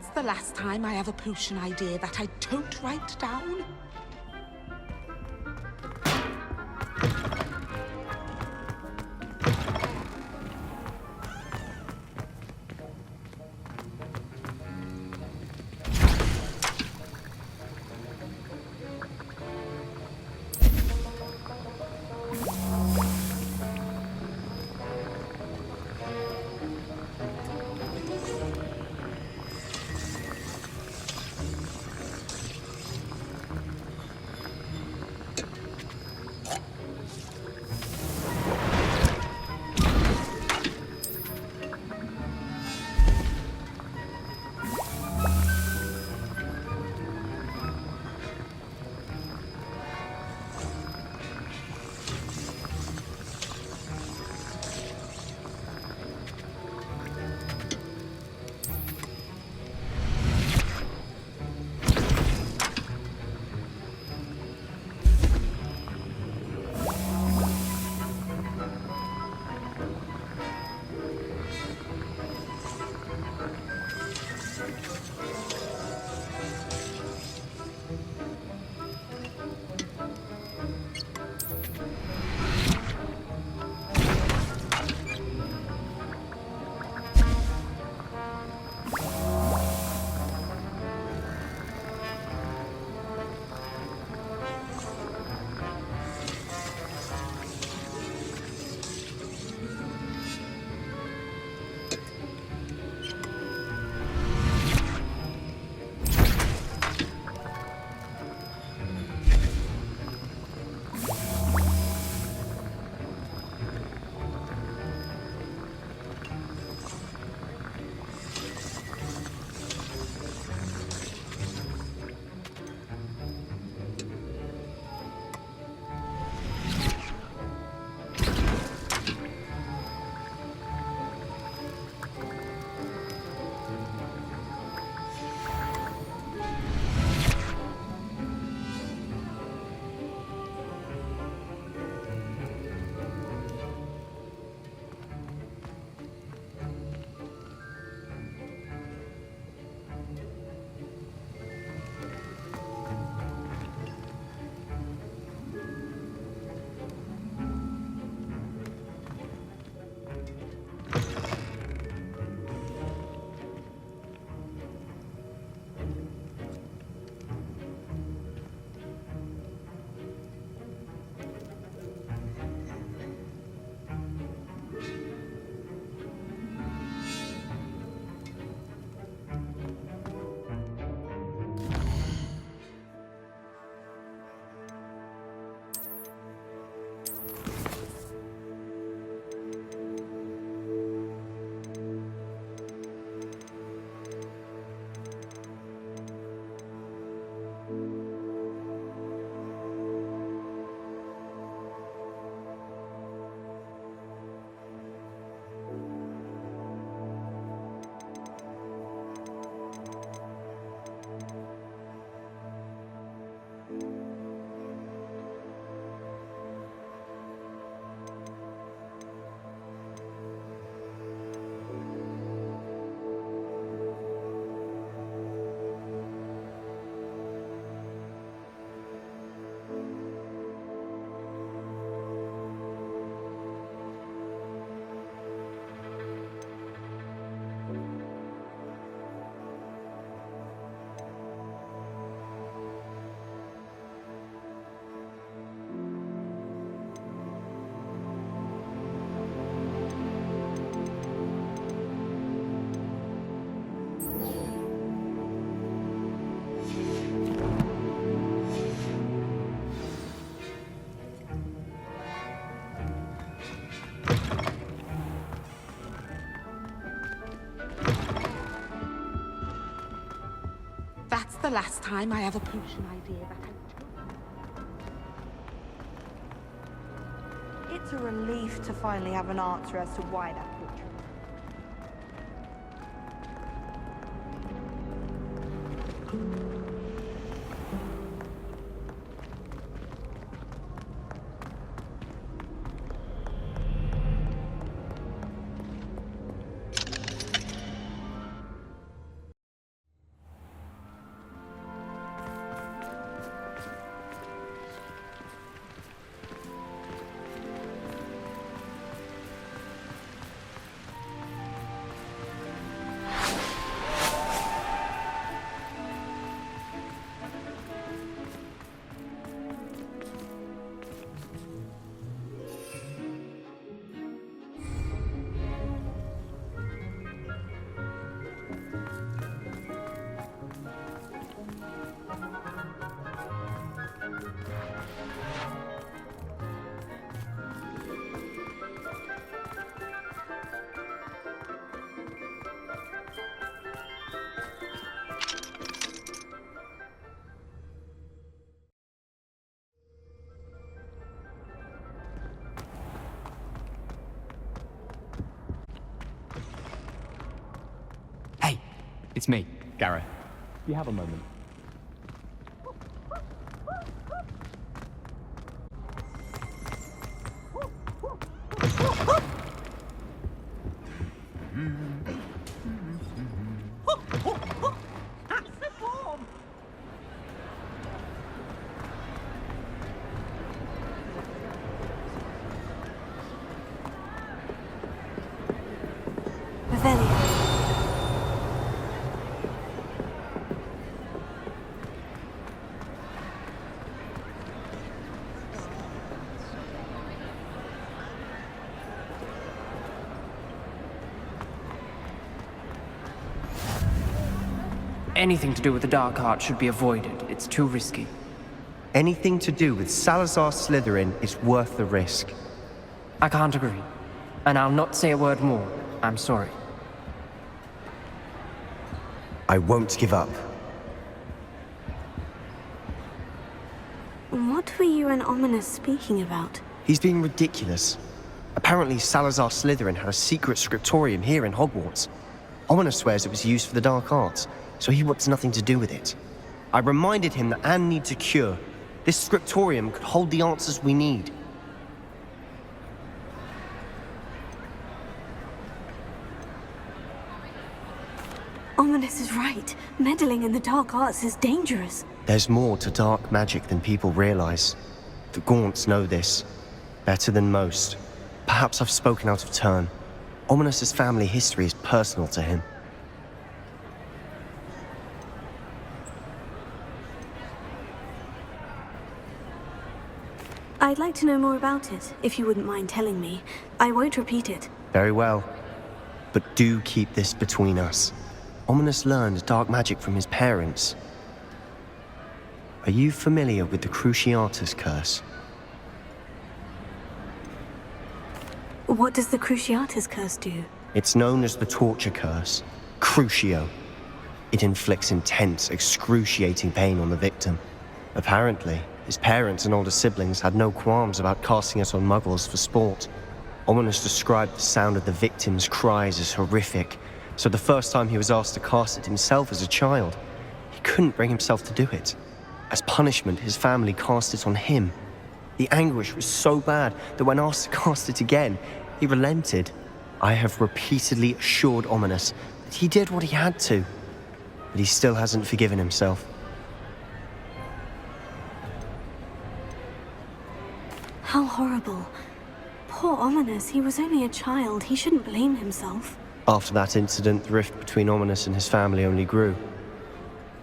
That's the last time I have a potion idea that I don't write down. That's the last time I have a potion idea that I... It's a relief to finally have an answer as to why that portrait. It's me, Gareth. Do you have a moment? Revelio. Anything to do with the Dark Art should be avoided. It's too risky. Anything to do with Salazar Slytherin is worth the risk. I can't agree. And I'll not say a word more. I'm sorry. I won't give up. What were you and Ominous speaking about? He's being ridiculous. Apparently Salazar Slytherin had a secret scriptorium here in Hogwarts. Ominous swears it was used for the Dark Arts, so he wants nothing to do with it. I reminded him that Anne needs a cure. This scriptorium could hold the answers we need. Ominous is right. Meddling in the dark arts is dangerous. There's more to dark magic than people realize. The Gaunts know this. Better than most. Perhaps I've spoken out of turn. Ominous's family history is personal to him. I'd like to know more about it, if you wouldn't mind telling me. I won't repeat it. Very well. But do keep this between us. Ominous learned dark magic from his parents. Are you familiar with the Cruciatus Curse? What does the Cruciatus Curse do? It's known as the Torture Curse. Crucio. It inflicts intense, excruciating pain on the victim. Apparently, his parents and older siblings had no qualms about casting it on muggles for sport. Ominous described the sound of the victim's cries as horrific, so the first time he was asked to cast it himself as a child, he couldn't bring himself to do it. As punishment, his family cast it on him. The anguish was so bad that when asked to cast it again, he relented. I have repeatedly assured Ominous that he did what he had to, but he still hasn't forgiven himself. How horrible. Poor Ominous, he was only a child. He shouldn't blame himself. After that incident, the rift between Ominous and his family only grew.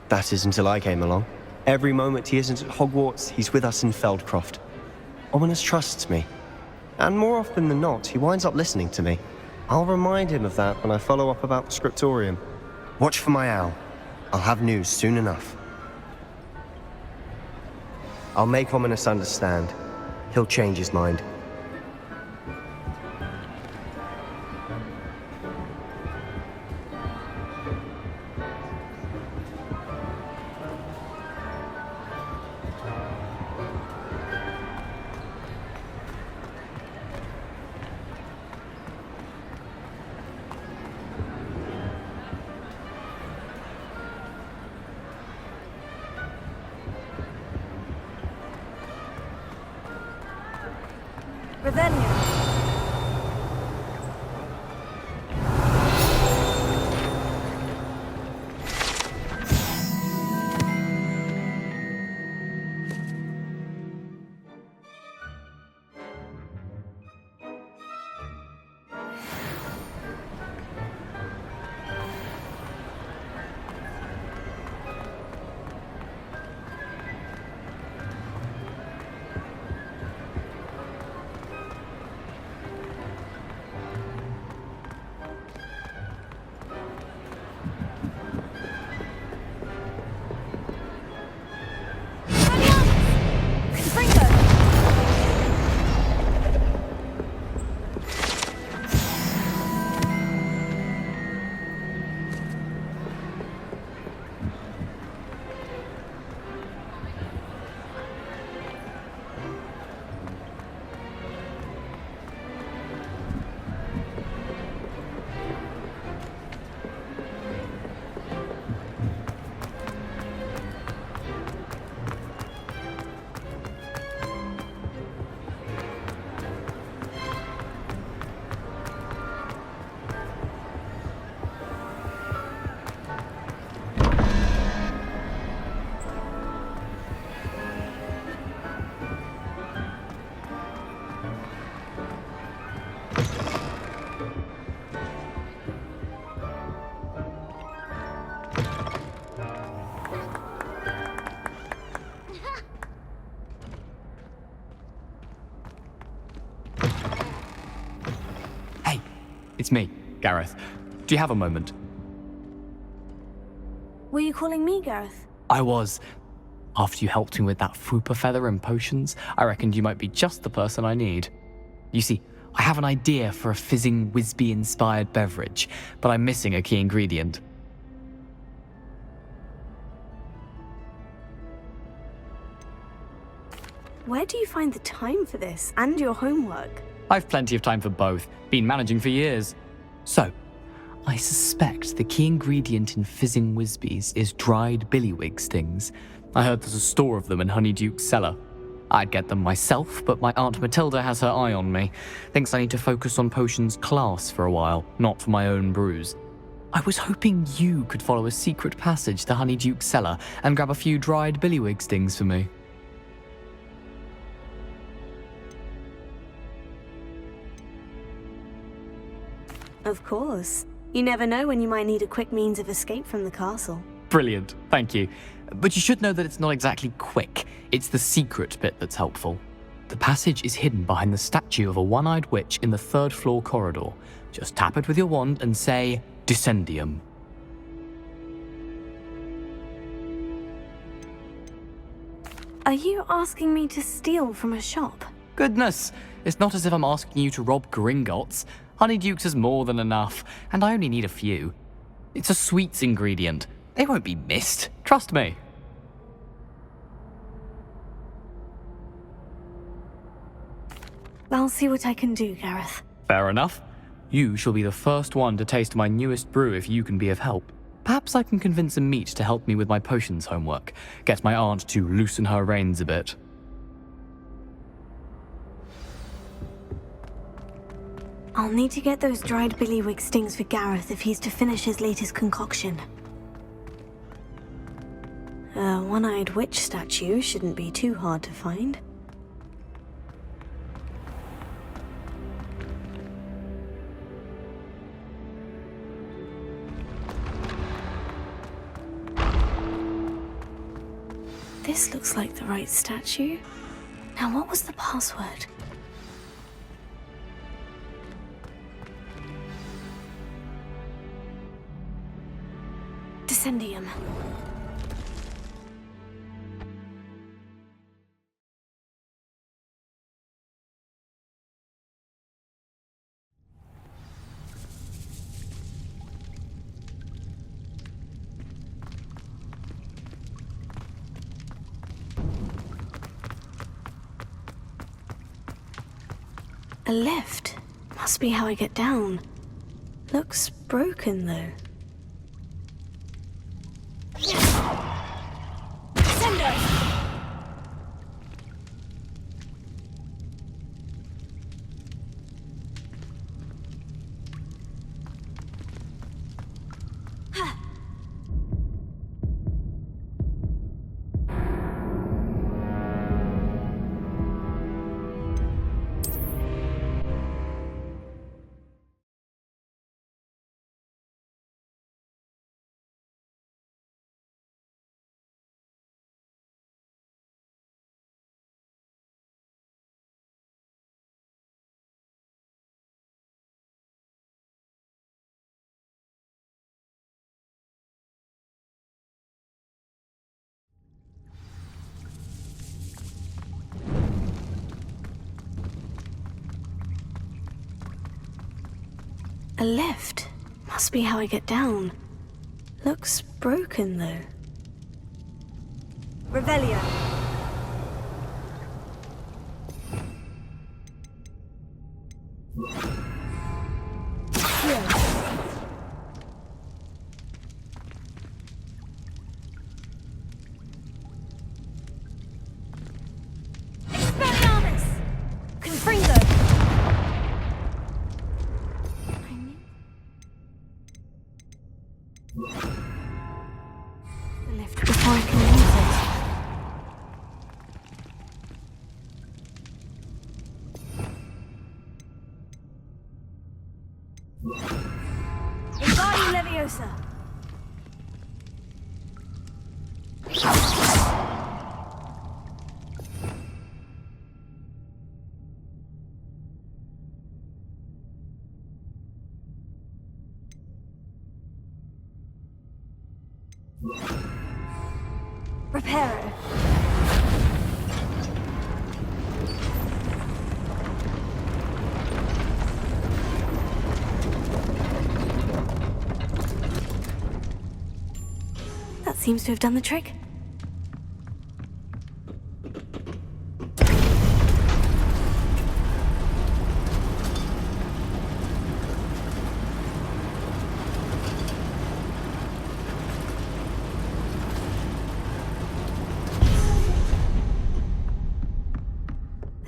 That is until I came along. Every moment he isn't at Hogwarts, he's with us in Feldcroft. Ominous trusts me. And more often than not, he winds up listening to me. I'll remind him of that when I follow up about the scriptorium. Watch for my owl. I'll have news soon enough. I'll make Ominous understand. He'll change his mind. Revelio. It's me, Gareth. Do you have a moment? Were you calling me, Gareth? I was. After you helped me with that Fupa feather and potions, I reckoned you might be just the person I need. You see, I have an idea for a fizzing Wisby-inspired beverage, but I'm missing a key ingredient. Where do you find the time for this and your homework? I've plenty of time for both. Been managing for years. So, I suspect the key ingredient in fizzing Wisbies is dried billywig stings. I heard there's a store of them in Honeyduke's cellar. I'd get them myself, but my Aunt Matilda has her eye on me. Thinks I need to focus on potions class for a while, not for my own brews. I was hoping you could follow a secret passage to Honeyduke's cellar and grab a few dried billywig stings for me. Of course. You never know when you might need a quick means of escape from the castle. Brilliant, thank you. But you should know that it's not exactly quick. It's the secret bit that's helpful. The passage is hidden behind the statue of a one-eyed witch in the third-floor corridor. Just tap it with your wand and say, Dissending. Are you asking me to steal from a shop? Goodness, it's not as if I'm asking you to rob Gringotts. Honeyduke's is more than enough, and I only need a few. It's a sweets ingredient. They won't be missed, trust me. I'll see what I can do, Gareth. Fair enough. You shall be the first one to taste my newest brew if you can be of help. Perhaps I can convince a meat to help me with my potions homework. Get my aunt to loosen her reins a bit. I'll need to get those dried billywig stings for Gareth if he's to finish his latest concoction. A one-eyed witch statue shouldn't be too hard to find. This looks like the right statue. Now, what was the password? Dissending. A lift. Must be how I get down. Looks broken, though. A lift. Must be how I get down. Looks broken, though. Revelio. Expelliarmus! Confringo! Lift before I can use it. Invadi Leviosa. Reparo. That seems to have done the trick.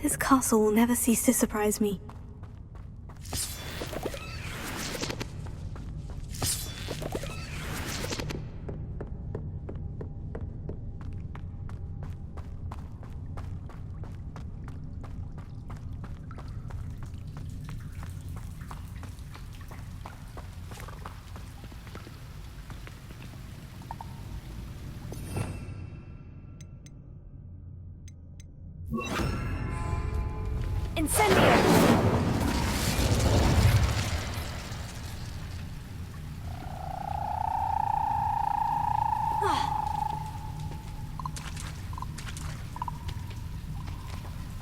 This castle will never cease to surprise me. Incendio!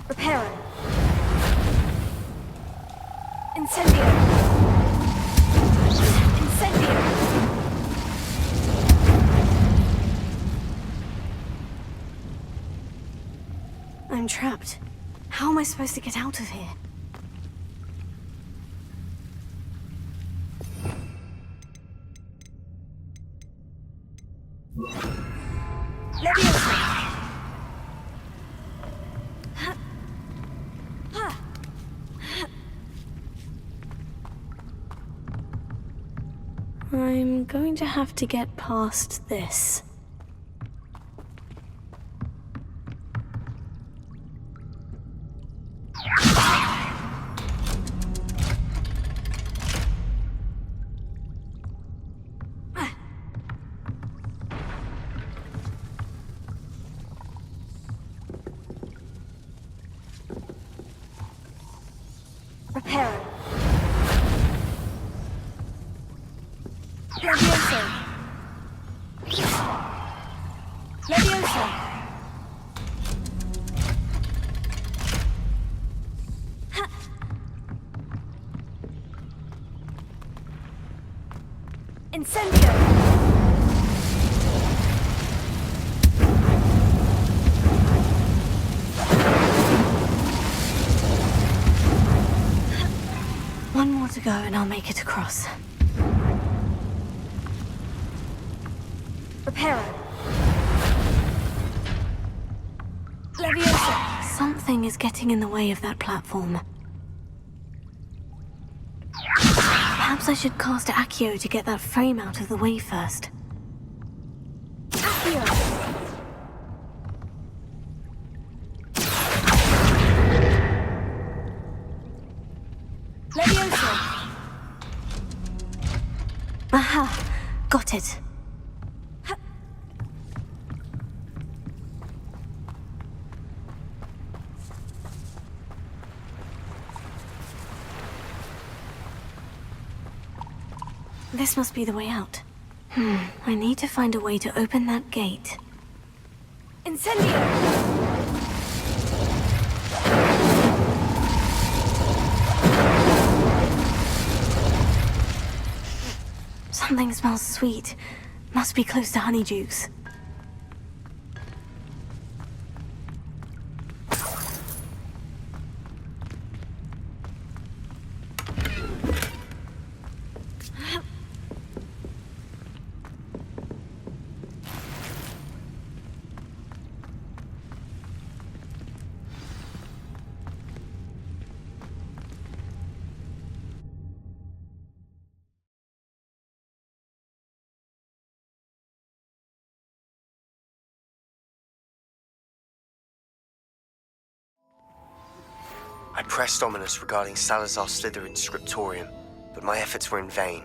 Reparo. Incendio! Incendio! I'm trapped. How am I supposed to get out of here? Leviosa! I'm going to have to get past this. Reparo. Leviosa! Leviosa! Incendio! One more to go and I'll make it across. Reparo. Leviosa! Something is getting in the way of that platform. Perhaps I should cast Accio to get that frame out of the way first. Accio! Leviosa! Aha! Got it. This must be the way out. I need to find a way to open that gate. Incendio! Something smells sweet. Must be close to Honeydukes. I pressed Ominous regarding Salazar Slytherin's scriptorium, but my efforts were in vain.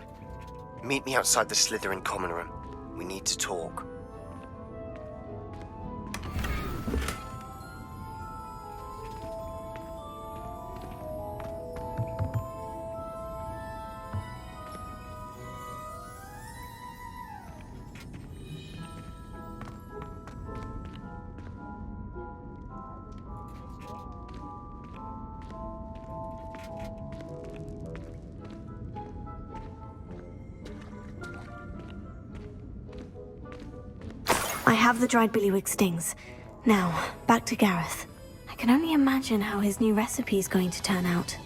Meet me outside the Slytherin common room. We need to talk. I have the dried billywig stings. Now, back to Gareth. I can only imagine how his new recipe is going to turn out.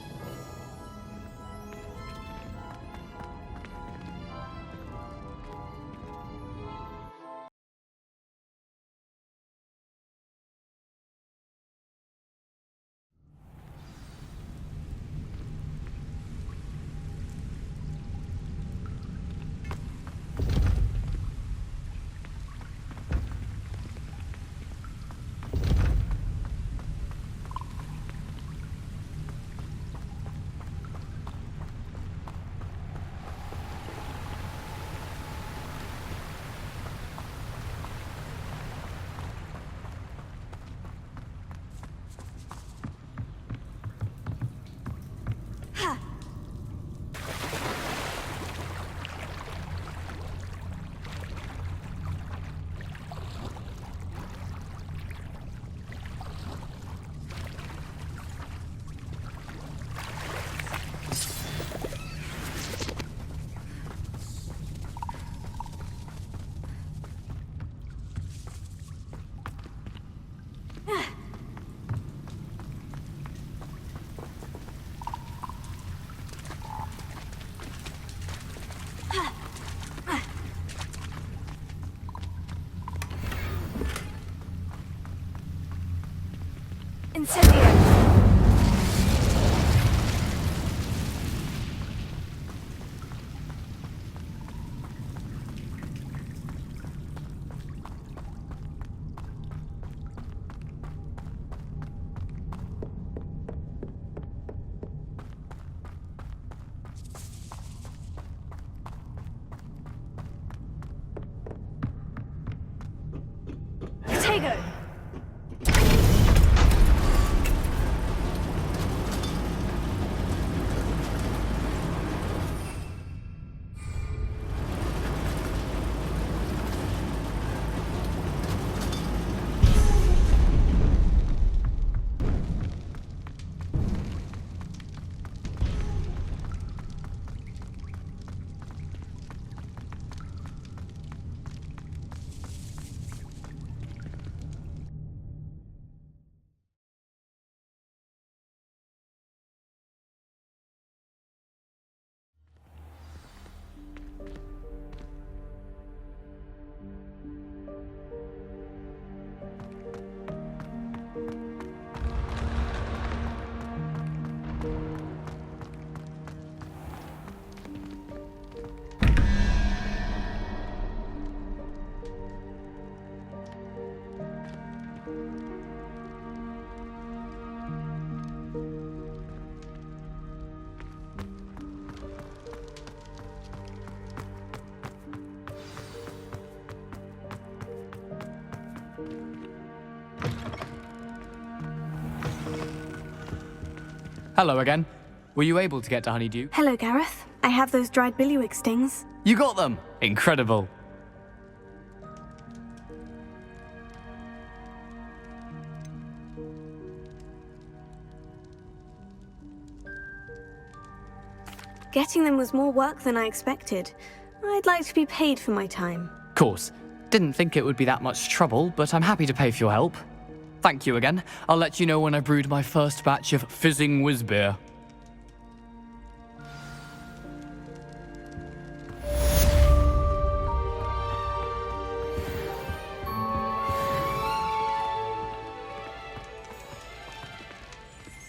Incendio! Potato! Hello again. Were you able to get to Honeydew? Hello, Gareth. I have those dried billywig stings. You got them! Incredible. Getting them was more work than I expected. I'd like to be paid for my time. Course. Didn't think it would be that much trouble, but I'm happy to pay for your help. Thank you again. I'll let you know when I brewed my first batch of fizzing whiz beer.